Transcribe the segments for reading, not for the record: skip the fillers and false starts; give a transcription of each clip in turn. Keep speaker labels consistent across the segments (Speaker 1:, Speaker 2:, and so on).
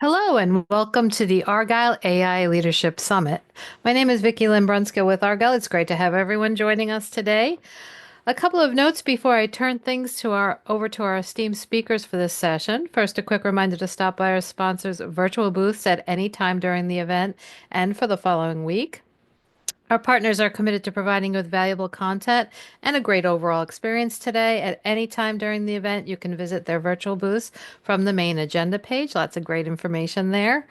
Speaker 1: Hello and welcome to the Argyle AI Leadership Summit. My name is Vicki Lynn Brunskill with Argyle. It's great to have everyone joining us today. A couple of notes before I turn things over to our esteemed speakers for this session. First, a quick reminder to stop by our sponsors' virtual booths at any time during the event and for the following week. Our partners are committed to providing you with valuable content and a great overall experience today. At any time during the event, you can visit their virtual booths from the main agenda page. Lots of great information there.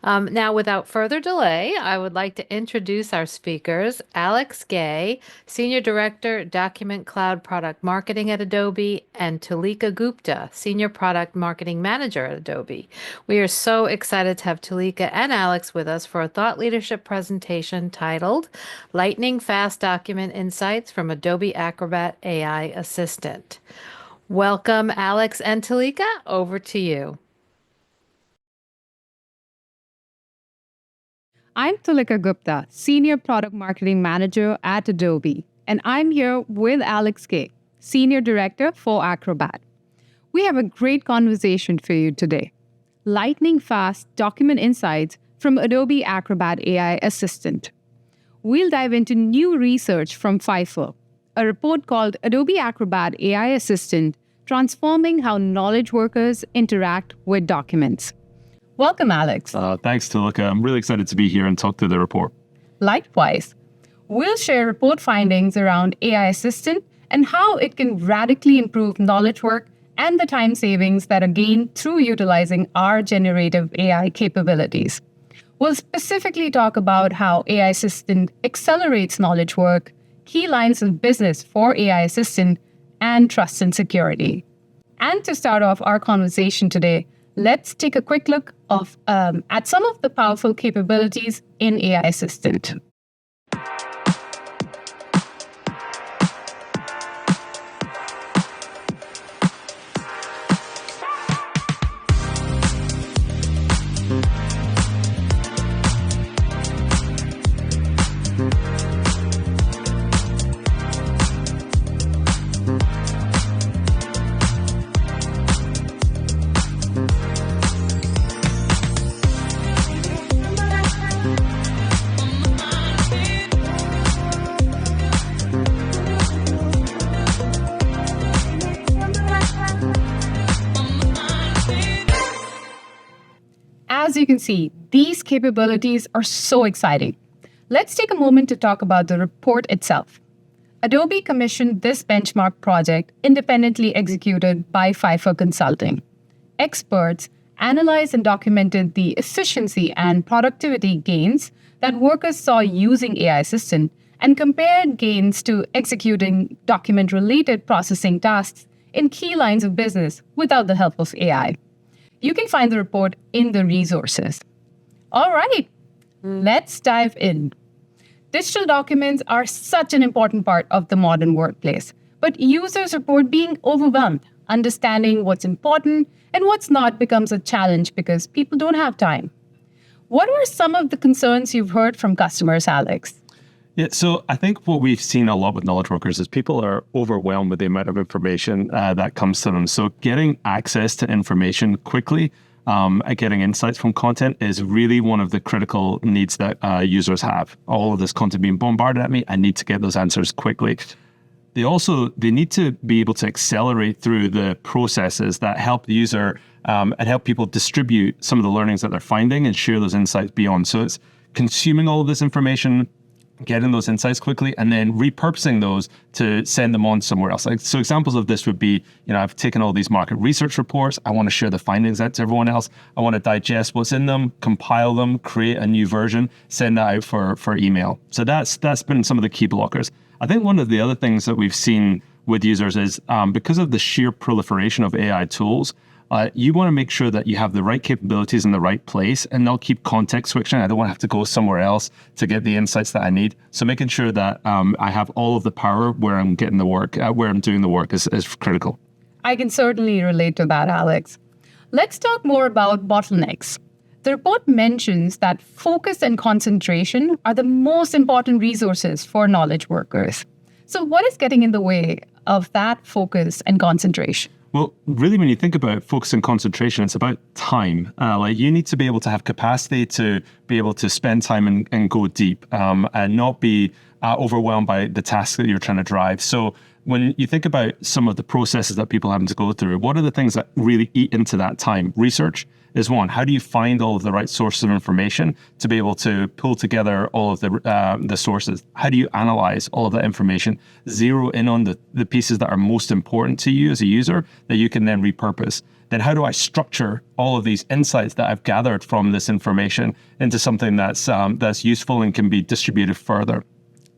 Speaker 1: Now, without further delay, I would like to introduce our speakers, Alex Gay, Senior Director, Document Cloud Product Marketing at Adobe, and Tulika Gupta, Senior Product Marketing Manager at Adobe. We are so excited to have Tulika and Alex with us for a thought leadership presentation titled Lightning Fast Document Insights from Adobe Acrobat AI Assistant. Welcome, Alex and Tulika. Over to you.
Speaker 2: I'm Tulika Gupta, Senior Product Marketing Manager at Adobe, and I'm here with Alex Gay, Senior Director for Acrobat. We have a great conversation for you today. Lightning fast document insights from Adobe Acrobat AI Assistant. We'll dive into new research from Pfeiffer, a report called Adobe Acrobat AI Assistant, Transforming How Knowledge Workers Interact with Documents. Welcome, Alex.
Speaker 3: Thanks, Tulika. I'm really excited to be here and talk through the report.
Speaker 2: Likewise, we'll share report findings around AI Assistant and how it can radically improve knowledge work and the time savings that are gained through utilizing our generative AI capabilities. We'll specifically talk about how AI Assistant accelerates knowledge work, key lines of business for AI Assistant, and trust and security. And to start off our conversation today, let's take a quick look at some of the powerful capabilities in AI Assistant. As you can see, these capabilities are so exciting. Let's take a moment to talk about the report itself. Adobe commissioned this benchmark project independently executed by Pfeiffer Consulting. Experts analyzed and documented the efficiency and productivity gains that workers saw using AI Assistant and compared gains to executing document-related processing tasks in key lines of business without the help of AI. You can find the report in the resources. All right, let's dive in. Digital documents are such an important part of the modern workplace, but users report being overwhelmed. Understanding what's important and what's not becomes a challenge because people don't have time. What are some of the concerns you've heard from customers, Alex?
Speaker 3: Yeah, so I think what we've seen a lot with knowledge workers is people are overwhelmed with the amount of information that comes to them. So getting access to information quickly and getting insights from content is really one of the critical needs that users have. All of this content being bombarded at me, I need to get those answers quickly. They need to be able to accelerate through the processes that help the user and help people distribute some of the learnings that they're finding and share those insights beyond. So it's consuming all of this information, getting those insights quickly, and then repurposing those to send them on somewhere else. So examples of this would be, I've taken all these market research reports. I want to share the findings out to everyone else. I want to digest what's in them, compile them, create a new version, send that out for email. So that's been some of the key blockers. I think one of the other things that we've seen with users is because of the sheer proliferation of AI tools, you want to make sure that you have the right capabilities in the right place and not keep context switching. I don't want to have to go somewhere else to get the insights that I need. So making sure that I have all of the power where I'm getting the work, where I'm doing the work is critical.
Speaker 2: I can certainly relate to that, Alex. Let's talk more about bottlenecks. The report mentions that focus and concentration are the most important resources for knowledge workers. So what is getting in the way of that focus and concentration?
Speaker 3: Well, really, when you think about focus and concentration, it's about time. Like you need to be able to have capacity to be able to spend time and go deep, and not be overwhelmed by the tasks that you're trying to drive. So when you think about some of the processes that people have to go through, what are the things that really eat into that time? Research is one. How do you find all of the right sources of information to be able to pull together all of the sources? How do you analyze all of that information, zero in on the pieces that are most important to you as a user that you can then repurpose? Then how do I structure all of these insights that I've gathered from this information into something that's useful and can be distributed further?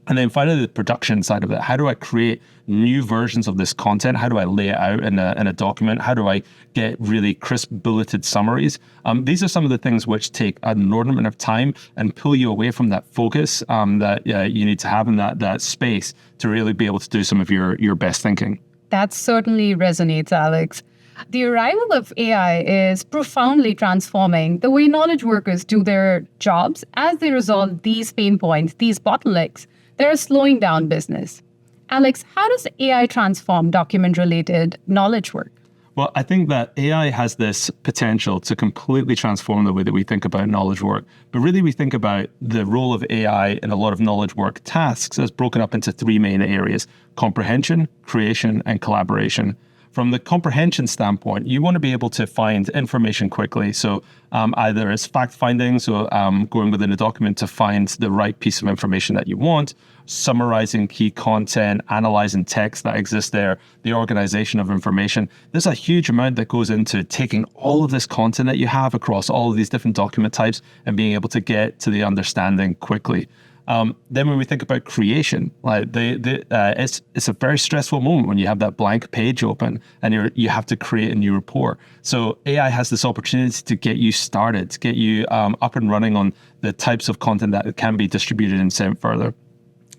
Speaker 3: And then finally, the production side of it. How do I create new versions of this content? How do I lay it out in a document? How do I get really crisp bulleted summaries? These are some of the things which take an inordinate amount of time and pull you away from that focus that you need to have in that space to really be able to do some of your best thinking.
Speaker 2: That certainly resonates, Alex. The arrival of AI is profoundly transforming the way knowledge workers do their jobs as they resolve these pain points, these bottlenecks. They're slowing down business. Alex, how does AI transform document-related knowledge work?
Speaker 3: Well, I think that AI has this potential to completely transform the way that we think about knowledge work. But really, we think about the role of AI in a lot of knowledge work tasks as broken up into three main areas: comprehension, creation, and collaboration. From the comprehension standpoint, you want to be able to find information quickly. So either it's fact finding, so going within a document to find the right piece of information that you want, summarizing key content, analyzing text that exists there, the organization of information. There's a huge amount that goes into taking all of this content that you have across all of these different document types and being able to get to the understanding quickly. Then when we think about creation, like it's a very stressful moment when you have that blank page open and you have to create a new report. So AI has this opportunity to get you started, to get you up and running on the types of content that can be distributed and sent further.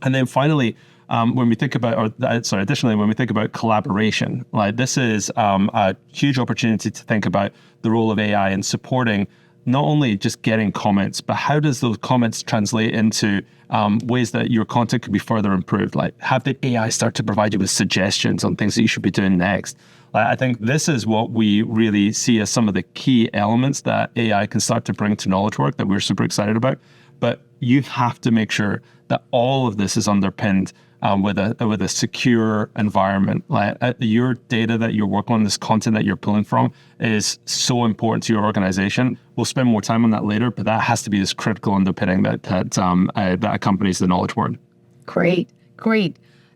Speaker 3: And then finally, when we think about, additionally, when we think about collaboration, like this is a huge opportunity to think about the role of AI in supporting not only just getting comments, but how does those comments translate into ways that your content could be further improved? Like have the AI start to provide you with suggestions on things that you should be doing next. Like, I think this is what we really see as some of the key elements that AI can start to bring to knowledge work that we're super excited about. But you have to make sure that all of this is underpinned with a secure environment. Like your data that you're working on, this content that you're pulling from, is so important to your organization. We'll spend more time on that later, but that has to be this critical underpinning that accompanies the knowledge work.
Speaker 2: Great.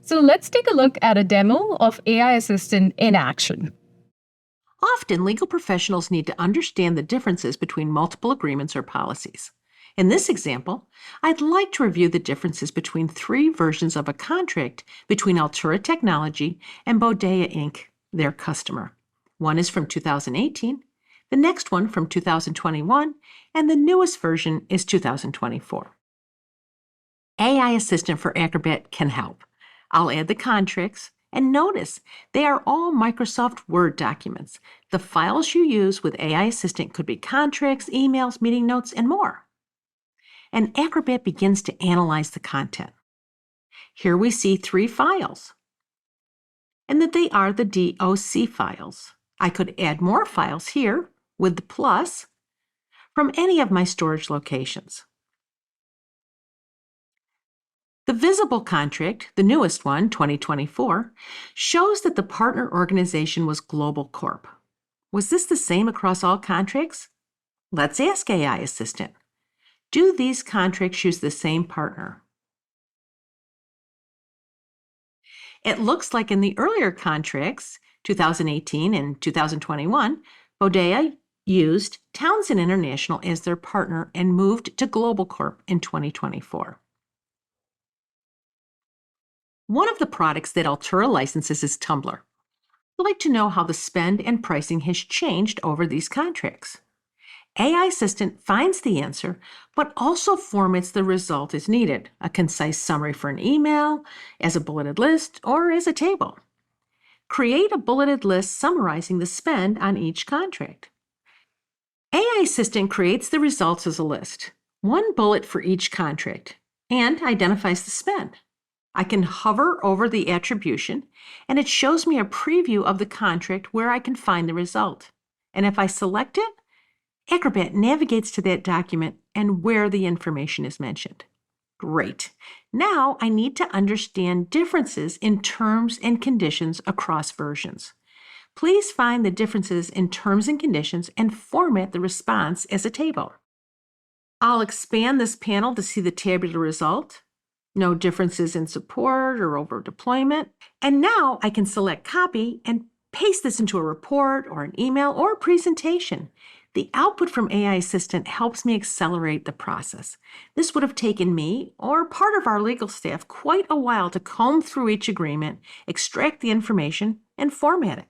Speaker 2: So let's take a look at a demo of AI Assistant in action.
Speaker 4: Often, legal professionals need to understand the differences between multiple agreements or policies. In this example, I'd like to review the differences between three versions of a contract between Altura Technology and Bodea Inc., their customer. One is from 2018, the next one from 2021, and the newest version is 2024. AI Assistant for Acrobat can help. I'll add the contracts, and notice they are all Microsoft Word documents. The files you use with AI Assistant could be contracts, emails, meeting notes, and more. And Acrobat begins to analyze the content. Here we see three files, and that they are the DOC files. I could add more files here with the plus from any of my storage locations. The visible contract, the newest one, 2024, shows that the partner organization was Global Corp. Was this the same across all contracts? Let's ask AI Assistant. Do these contracts use the same partner? It looks like in the earlier contracts, 2018 and 2021, Bodea used Townsend International as their partner and moved to Global Corp in 2024. One of the products that Altura licenses is Tumblr. I'd like to know how the spend and pricing has changed over these contracts. AI Assistant finds the answer, but also formats the result as needed, a concise summary for an email, as a bulleted list, or as a table. Create a bulleted list summarizing the spend on each contract. AI Assistant creates the results as a list, one bullet for each contract, and identifies the spend. I can hover over the attribution, and it shows me a preview of the contract where I can find the result. And if I select it, Acrobat navigates to that document and where the information is mentioned. Great. Now I need to understand differences in terms and conditions across versions. Please find the differences in terms and conditions and format the response as a table. I'll expand this panel to see the tabular result. No differences in support or over deployment. And now I can select copy and paste this into a report or an email or a presentation. The output from AI Assistant helps me accelerate the process. This would have taken me or part of our legal staff quite a while to comb through each agreement, extract the information, and format it.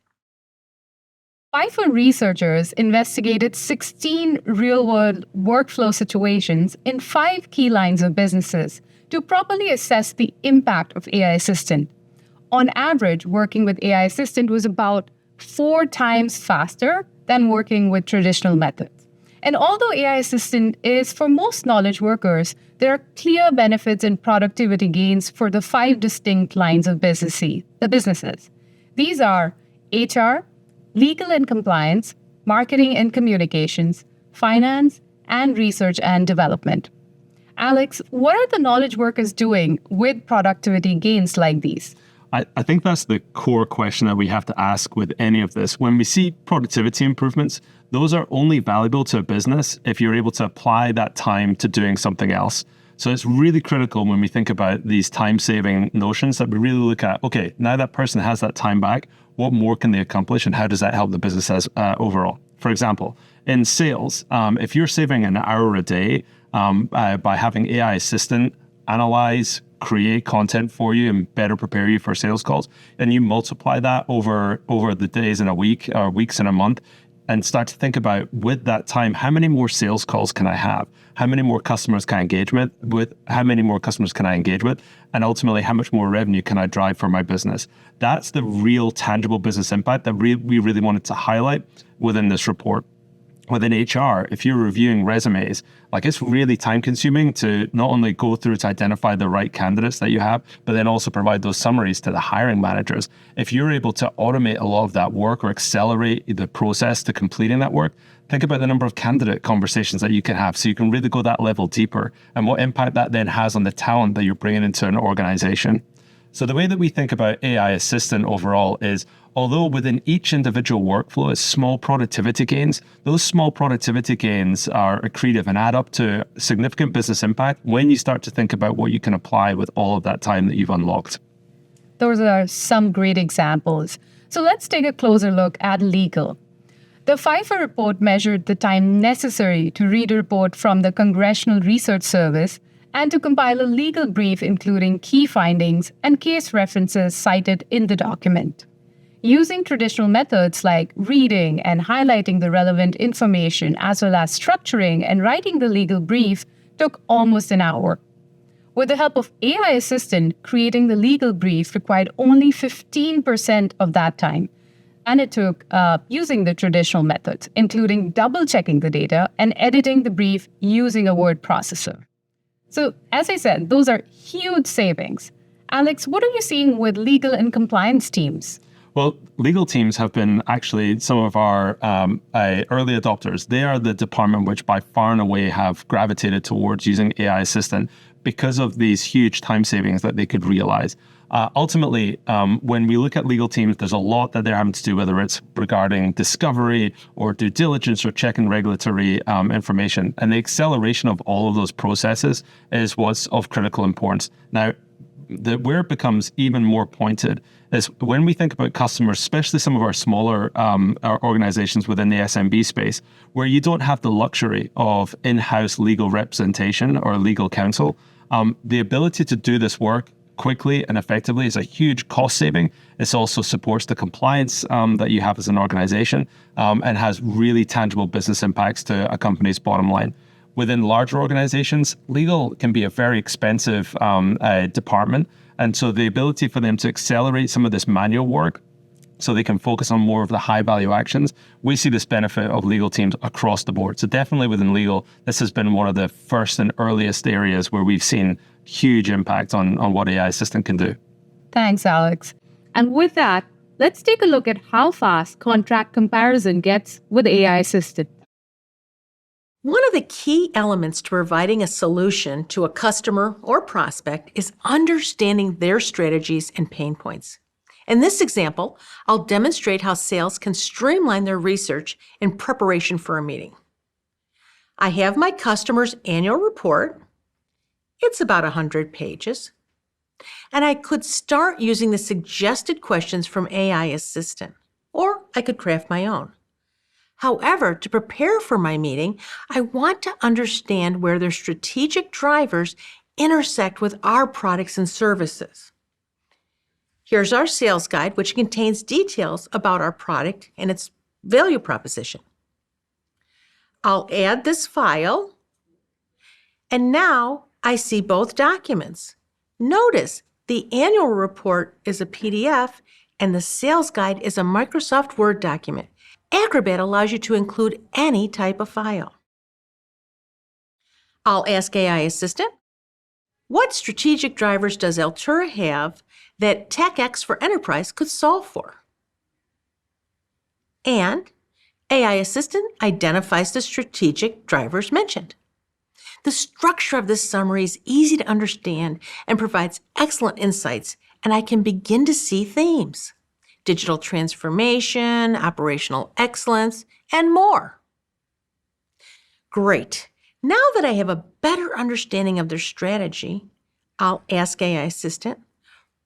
Speaker 2: Pfeiffer researchers investigated 16 real-world workflow situations in 5 key lines of businesses to properly assess the impact of AI Assistant. On average, working with AI Assistant was about 4 times faster than working with traditional methods. And although AI Assistant is for most knowledge workers, there are clear benefits and productivity gains for the 5 distinct lines of businesses. These are HR, legal and compliance, marketing and communications, finance, and research and development. Alex, what are the knowledge workers doing with productivity gains like these?
Speaker 3: I think that's the core question that we have to ask with any of this. When we see productivity improvements, those are only valuable to a business if you're able to apply that time to doing something else. So it's really critical when we think about these time-saving notions that we really look at, okay, now that person has that time back, what more can they accomplish and how does that help the business overall? For example, in sales, if you're saving an hour a day by having AI Assistant analyze, create content for you and better prepare you for sales calls, and you multiply that over the days in a week or weeks in a month, and start to think about, with that time, how many more sales calls can I have? How many more customers can I engage with? How many more customers can I engage with? And ultimately, how much more revenue can I drive for my business? That's the real tangible business impact that we really wanted to highlight within this report. Within HR, if you're reviewing resumes, it's really time consuming to not only go through to identify the right candidates that you have, but then also provide those summaries to the hiring managers. If you're able to automate a lot of that work or accelerate the process to completing that work, think about the number of candidate conversations that you can have so you can really go that level deeper and what impact that then has on the talent that you're bringing into an organization. So the way that we think about AI Assistant overall is, although within each individual workflow is small productivity gains, those small productivity gains are accretive and add up to significant business impact when you start to think about what you can apply with all of that time that you've unlocked.
Speaker 2: Those are some great examples. So let's take a closer look at legal. The Pfeiffer report measured the time necessary to read a report from the Congressional Research Service and to compile a legal brief including key findings and case references cited in the document. Using traditional methods like reading and highlighting the relevant information, as well as structuring and writing the legal brief, took almost an hour. With the help of AI Assistant, creating the legal brief required only 15% of that time. And it took using the traditional methods, including double-checking the data and editing the brief using a word processor. So, as I said, those are huge savings. Alex, what are you seeing with legal and compliance teams?
Speaker 3: Well, legal teams have been actually some of our early adopters. They are the department which by far and away have gravitated towards using AI Assistant because of these huge time savings that they could realize. Ultimately, when we look at legal teams, there's a lot that they're having to do, whether it's regarding discovery or due diligence or checking regulatory information. And the acceleration of all of those processes is what's of critical importance. Now, where it becomes even more pointed is when we think about customers, especially some of our smaller organizations within the SMB space, where you don't have the luxury of in-house legal representation or legal counsel. The ability to do this work quickly and effectively is a huge cost saving. It also supports the compliance that you have as an organization and has really tangible business impacts to a company's bottom line. Within larger organizations, legal can be a very expensive department. And so the ability for them to accelerate some of this manual work so they can focus on more of the high value actions. We see this benefit of legal teams across the board. So definitely within legal, this has been one of the first and earliest areas where we've seen huge impact on what AI Assistant can do.
Speaker 2: Thanks, Alex. And with that, let's take a look at how fast contract comparison gets with AI Assistant.
Speaker 4: One of the key elements to providing a solution to a customer or prospect is understanding their strategies and pain points. In this example, I'll demonstrate how sales can streamline their research in preparation for a meeting. I have my customer's annual report. It's about 100 pages. And I could start using the suggested questions from AI Assistant, or I could craft my own. However, to prepare for my meeting, I want to understand where their strategic drivers intersect with our products and services. Here's our sales guide, which contains details about our product and its value proposition. I'll add this file, and now I see both documents. Notice the annual report is a PDF and the sales guide is a Microsoft Word document. Acrobat allows you to include any type of file. I'll ask AI Assistant, what strategic drivers does Altura have that TechX for Enterprise could solve for? And AI Assistant identifies the strategic drivers mentioned. The structure of this summary is easy to understand and provides excellent insights, and I can begin to see themes: digital transformation, operational excellence, and more. Great. Now that I have a better understanding of their strategy, I'll ask AI Assistant,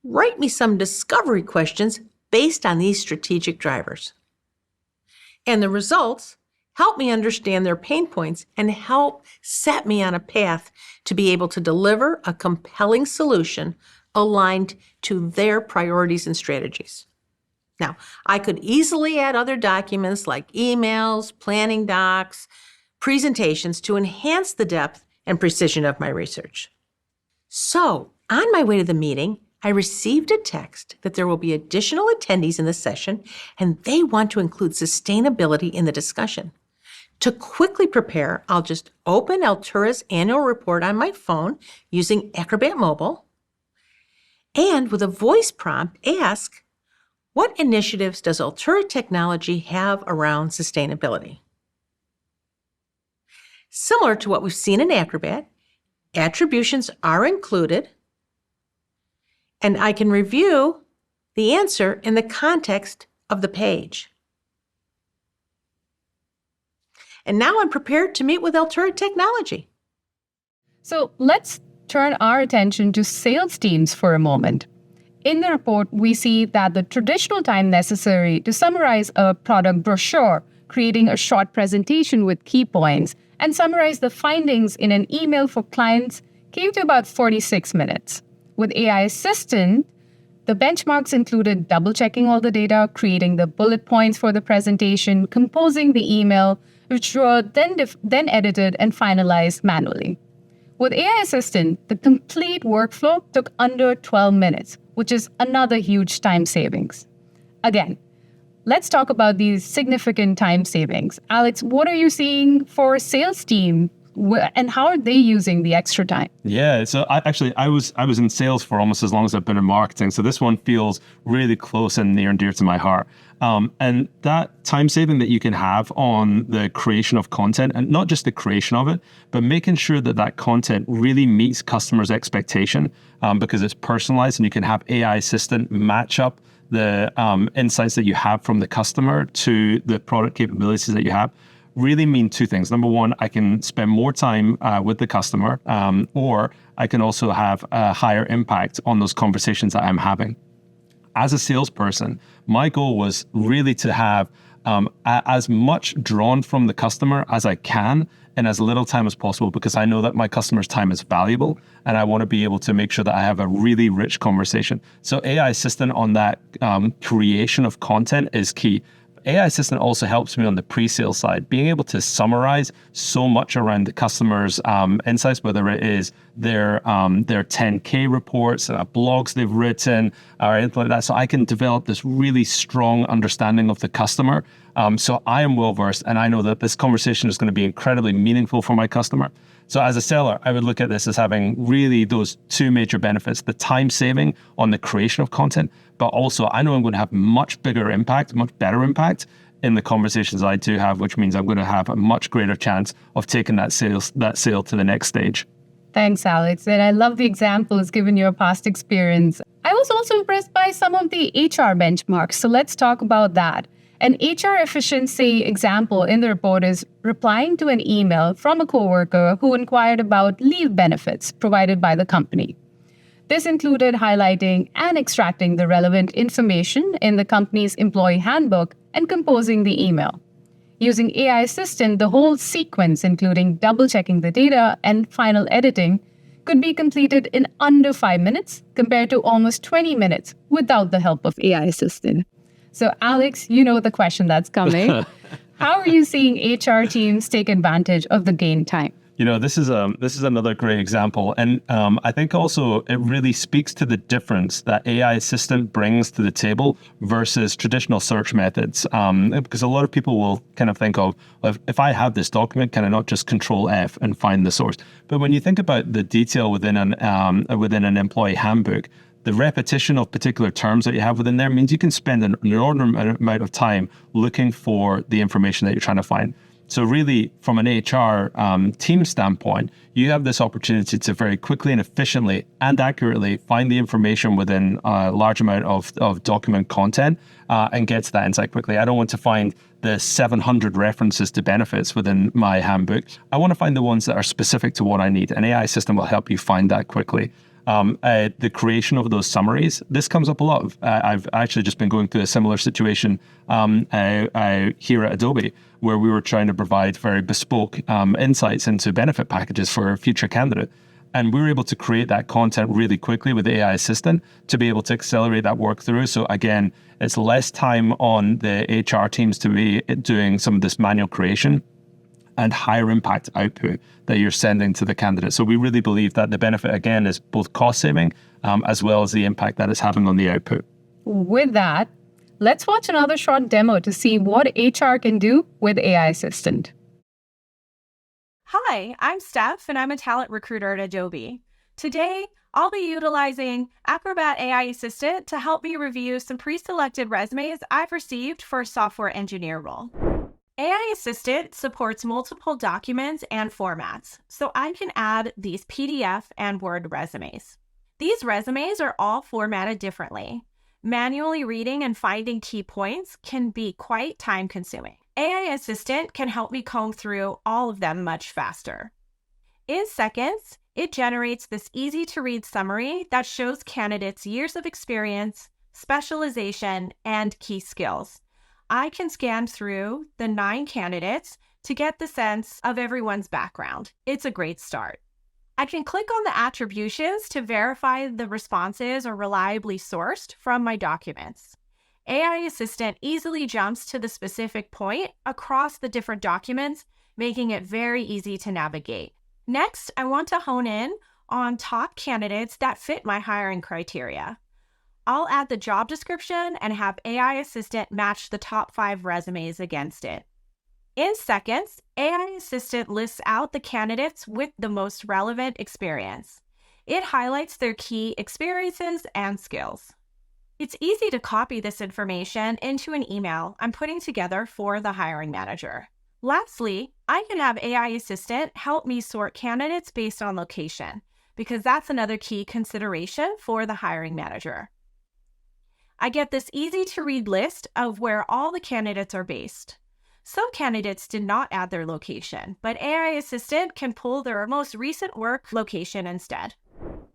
Speaker 4: write me some discovery questions based on these strategic drivers. And the results help me understand their pain points and help set me on a path to be able to deliver a compelling solution aligned to their priorities and strategies. Now, I could easily add other documents like emails, planning docs, presentations to enhance the depth and precision of my research. So, on my way to the meeting, I received a text that there will be additional attendees in the session, and they want to include sustainability in the discussion. To quickly prepare, I'll just open Altura's annual report on my phone using Acrobat Mobile, and with a voice prompt, ask, what initiatives does Altura Technology have around sustainability? Similar to what we've seen in Acrobat, attributions are included, and I can review the answer in the context of the page. And now I'm prepared to meet with Altura Technology.
Speaker 2: So let's turn our attention to sales teams for a moment. In the report, we see that the traditional time necessary to summarize a product brochure, creating a short presentation with key points, and summarize the findings in an email for clients came to about 46 minutes. With AI Assistant, the benchmarks included double-checking all the data, creating the bullet points for the presentation, composing the email, which were then edited and finalized manually. With AI Assistant, the complete workflow took under 12 minutes, which is another huge time savings. Again, let's talk about these significant time savings. Alex, what are you seeing for a sales team and how are they using the extra time?
Speaker 3: Yeah, so I was in sales for almost as long as I've been in marketing. So this one feels really close and near and dear to my heart. And that time saving that you can have on the creation of content, and not just the creation of it, but making sure that that content really meets customers' expectation because it's personalized and you can have AI Assistant match up the insights that you have from the customer to the product capabilities that you have. Really mean two things. Number one, I can spend more time with the customer, or I can also have a higher impact on those conversations that I'm having. As a salesperson, my goal was really to have as much drawn from the customer as I can in as little time as possible, because I know that my customer's time is valuable and I want to be able to make sure that I have a really rich conversation. So AI Assistant on that creation of content is key. AI Assistant also helps me on the pre-sale side, being able to summarize so much around the customer's insights, whether it is their 10K reports, blogs they've written, or anything like that. So I can develop this really strong understanding of the customer. So I am well versed, and I know that this conversation is going to be incredibly meaningful for my customer. So as a seller, I would look at this as having really those two major benefits: the time saving on the creation of content, but also I know I'm going to have much bigger impact, much better impact in the conversations I do have, which means I'm going to have a much greater chance of taking that sale to the next stage.
Speaker 2: Thanks, Alex. And I love the examples given your past experience. I was also impressed by some of the HR benchmarks. So let's talk about that. An HR efficiency example in the report is replying to an email from a coworker who inquired about leave benefits provided by the company. This included highlighting and extracting the relevant information in the company's employee handbook and composing the email. Using AI Assistant, the whole sequence, including double-checking the data and final editing, could be completed in under 5 minutes compared to almost 20 minutes without the help of AI Assistant. So, Alex, you know the question that's coming. How are you seeing HR teams take advantage of the gain time?
Speaker 3: This is another great example, and I think also it really speaks to the difference that AI Assistant brings to the table versus traditional search methods. Because a lot of people will kind of think of, if I have this document, can I not just Control F and find the source? But when you think about the detail within an employee handbook, the repetition of particular terms that you have within there means you can spend an inordinate amount of time looking for the information that you're trying to find. So really, from an HR team standpoint, you have this opportunity to very quickly and efficiently and accurately find the information within a large amount of document content and get to that insight quickly. I don't want to find the 700 references to benefits within my handbook. I want to find the ones that are specific to what I need. An AI system will help you find that quickly. The creation of those summaries, this comes up a lot. I've actually just been going through a similar situation here at Adobe, where we were trying to provide very bespoke insights into benefit packages for a future candidate. And we were able to create that content really quickly with the AI Assistant to be able to accelerate that work through. So again, it's less time on the HR teams to be doing some of this manual creation and higher impact output that you're sending to the candidate. So we really believe that the benefit, again, is both cost saving as well as the impact that it's having on the output.
Speaker 2: With that, let's watch another short demo to see what HR can do with AI Assistant.
Speaker 5: Hi, I'm Steph, and I'm a talent recruiter at Adobe. Today, I'll be utilizing Acrobat AI Assistant to help me review some pre-selected resumes I've received for a software engineer role. AI Assistant supports multiple documents and formats, so I can add these PDF and Word resumes. These resumes are all formatted differently. Manually reading and finding key points can be quite time-consuming. AI Assistant can help me comb through all of them much faster. In seconds, it generates this easy-to-read summary that shows candidates' years of experience, specialization, and key skills. I can scan through the 9 candidates to get the sense of everyone's background. It's a great start. I can click on the attributions to verify the responses are reliably sourced from my documents. AI Assistant easily jumps to the specific point across the different documents, making it very easy to navigate. Next, I want to hone in on top candidates that fit my hiring criteria. I'll add the job description and have AI Assistant match the top 5 resumes against it. In seconds, AI Assistant lists out the candidates with the most relevant experience. It highlights their key experiences and skills. It's easy to copy this information into an email I'm putting together for the hiring manager. Lastly, I can have AI Assistant help me sort candidates based on location, because that's another key consideration for the hiring manager. I get this easy-to-read list of where all the candidates are based. Some candidates did not add their location, but AI Assistant can pull their most recent work location instead.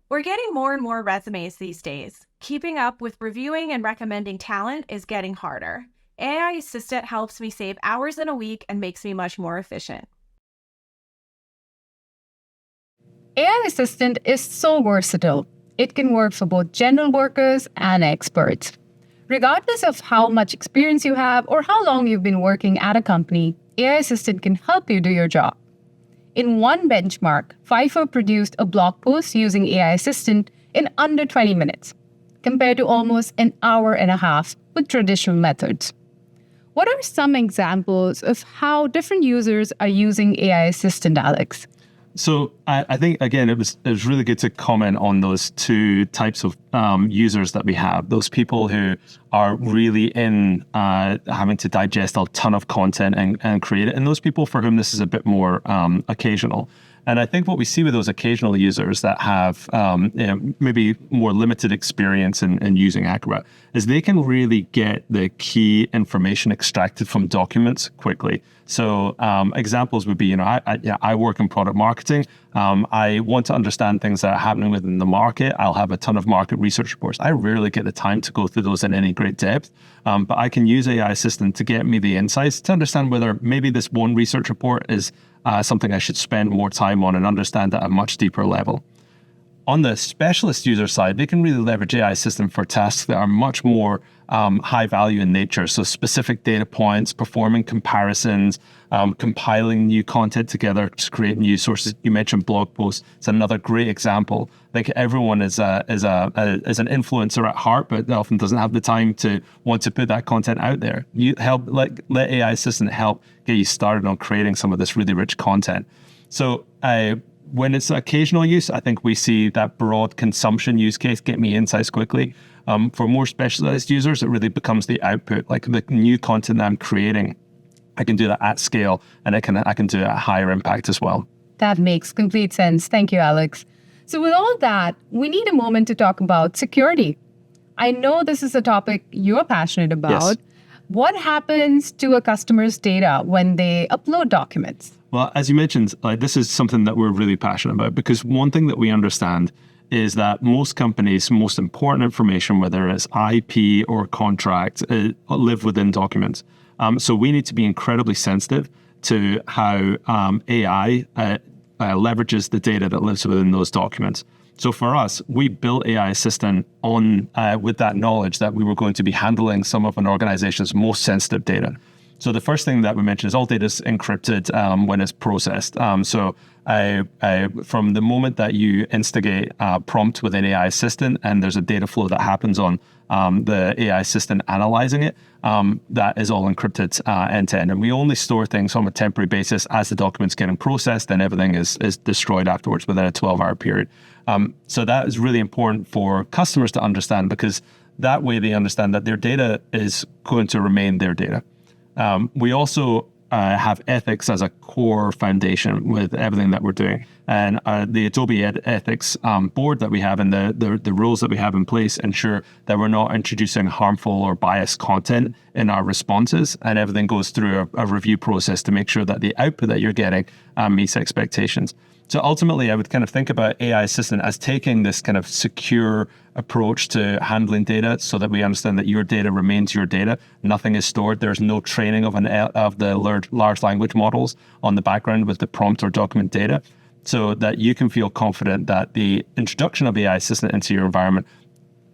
Speaker 5: We're getting more and more resumes these days. Keeping up with reviewing and recommending talent is getting harder. AI Assistant helps me save hours in a week and makes me much more efficient.
Speaker 2: AI Assistant is so versatile. It can work for both general workers and experts. Regardless of how much experience you have or how long you've been working at a company, AI Assistant can help you do your job. In one benchmark, Pfeiffer produced a blog post using AI Assistant in under 20 minutes, compared to almost an hour and a half with traditional methods. What are some examples of how different users are using AI Assistant, Alex?
Speaker 3: So I think, again, it was really good to comment on those two types of users that we have. Those people who are really in having to digest a ton of content and create it, and those people for whom this is a bit more occasional. And I think what we see with those occasional users that have maybe more limited experience in using Acrobat is they can really get the key information extracted from documents quickly. So examples would be, I work in product marketing. I want to understand things that are happening within the market. I'll have a ton of market research reports. I rarely get the time to go through those in any great depth, but I can use AI Assistant to get me the insights to understand whether maybe this one research report is something I should spend more time on and understand at a much deeper level. On the specialist user side, they can really leverage AI Assistant for tasks that are much more high value in nature. So specific data points, performing comparisons, compiling new content together to create new sources. You mentioned blog posts. It's another great example. I think everyone is an influencer at heart, but often doesn't have the time to want to put that content out there. You let AI Assistant help get you started on creating some of this really rich content. So when it's occasional use, I think we see that broad consumption use case get me insights quickly. For more specialized users, it really becomes the output, like the new content that I'm creating. I can do that at scale, and I can do it at higher impact as well.
Speaker 2: That makes complete sense. Thank you, Alex. So with all that, we need a moment to talk about security. I know this is a topic you're passionate about.
Speaker 3: Yes.
Speaker 2: What happens to a customer's data when they upload documents?
Speaker 3: Well, as you mentioned, this is something that we're really passionate about, because one thing that we understand is that most companies' most important information, whether it's IP or contract, live within documents. So we need to be incredibly sensitive to how AI leverages the data that lives within those documents. So for us, we built AI Assistant on with that knowledge that we were going to be handling some of an organization's most sensitive data. So the first thing that we mentioned is all data is encrypted when it's processed. So from the moment that you instigate a prompt within AI Assistant and there's a data flow that happens on the AI Assistant analyzing it, that is all encrypted end to end. And we only store things on a temporary basis as the document's getting processed, and everything is destroyed afterwards within a 12-hour period. So that is really important for customers to understand, because that way they understand that their data is going to remain their data. We also have ethics as a core foundation with everything that we're doing. And the Adobe Ethics board that we have and the rules that we have in place ensure that we're not introducing harmful or biased content in our responses, and everything goes through a review process to make sure that the output that you're getting meets expectations. So ultimately, I would kind of think about AI Assistant as taking this kind of secure approach to handling data, so that we understand that your data remains your data. Nothing is stored. There's no training of the large language models on the background with the prompt or document data, so that you can feel confident that the introduction of AI Assistant into your environment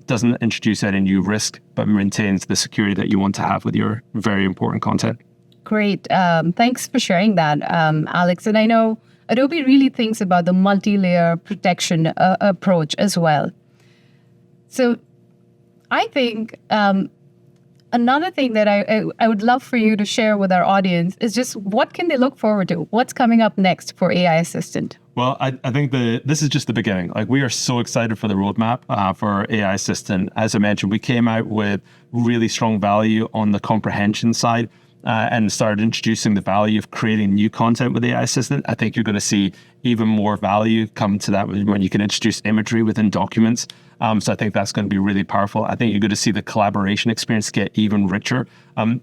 Speaker 3: doesn't introduce any new risk, but maintains the security that you want to have with your very important content.
Speaker 2: Great. Thanks for sharing that, Alex. And I know Adobe really thinks about the multi-layer protection approach as well. So I think another thing that I would love for you to share with our audience is just what can they look forward to? What's coming up next for AI Assistant?
Speaker 3: Well, I think this is just the beginning. Like, we are so excited for the roadmap for AI Assistant. As I mentioned, we came out with really strong value on the comprehension side. And started introducing the value of creating new content with AI Assistant. I think you're going to see even more value come to that when you can introduce imagery within documents. So I think that's going to be really powerful. I think you're going to see the collaboration experience get even richer.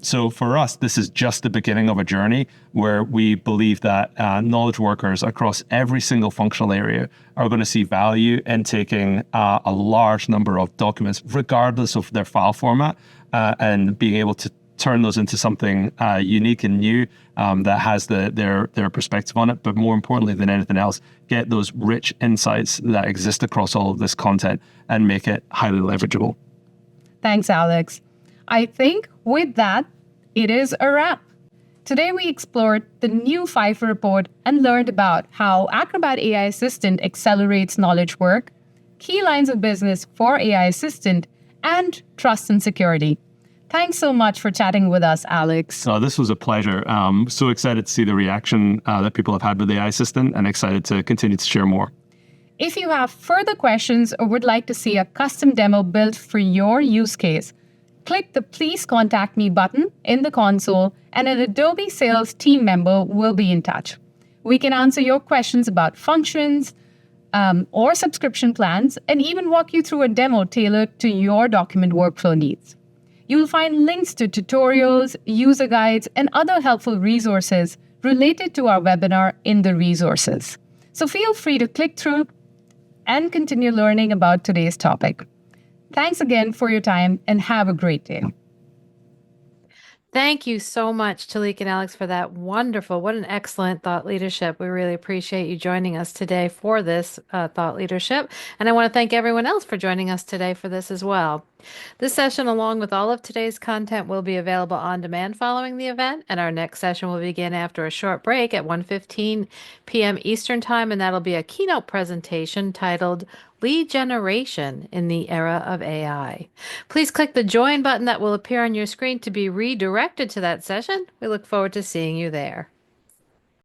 Speaker 3: So for us, this is just the beginning of a journey where we believe that knowledge workers across every single functional area are going to see value in taking a large number of documents, regardless of their file format, and being able to turn those into something unique and new that has their perspective on it. But more importantly than anything else, get those rich insights that exist across all of this content and make it highly leverageable.
Speaker 2: Thanks, Alex. I think with that, it is a wrap. Today, we explored the new FIFA report and learned about how Acrobat AI Assistant accelerates knowledge work, key lines of business for AI Assistant, and trust and security. Thanks so much for chatting with us, Alex.
Speaker 3: So this was a pleasure. So excited to see the reaction that people have had with the AI Assistant and excited to continue to share more.
Speaker 2: If you have further questions or would like to see a custom demo built for your use case, click the Please Contact Me button in the console and an Adobe Sales team member will be in touch. We can answer your questions about functions or subscription plans and even walk you through a demo tailored to your document workflow needs. You'll find links to tutorials, user guides, and other helpful resources related to our webinar in the resources. So feel free to click through and continue learning about today's topic. Thanks again for your time and have a great day.
Speaker 1: Thank you so much, Talik and Alex, for that wonderful, what an excellent thought leadership. We really appreciate you joining us today for this thought leadership. And I want to thank everyone else for joining us today for this as well. This session, along with all of today's content, will be available on demand following the event. And our next session will begin after a short break at 1:15 p.m. Eastern Time. And that'll be a keynote presentation titled Lead Generation in the Era of AI. Please click the join button that will appear on your screen to be redirected to that session. We look forward to seeing you there.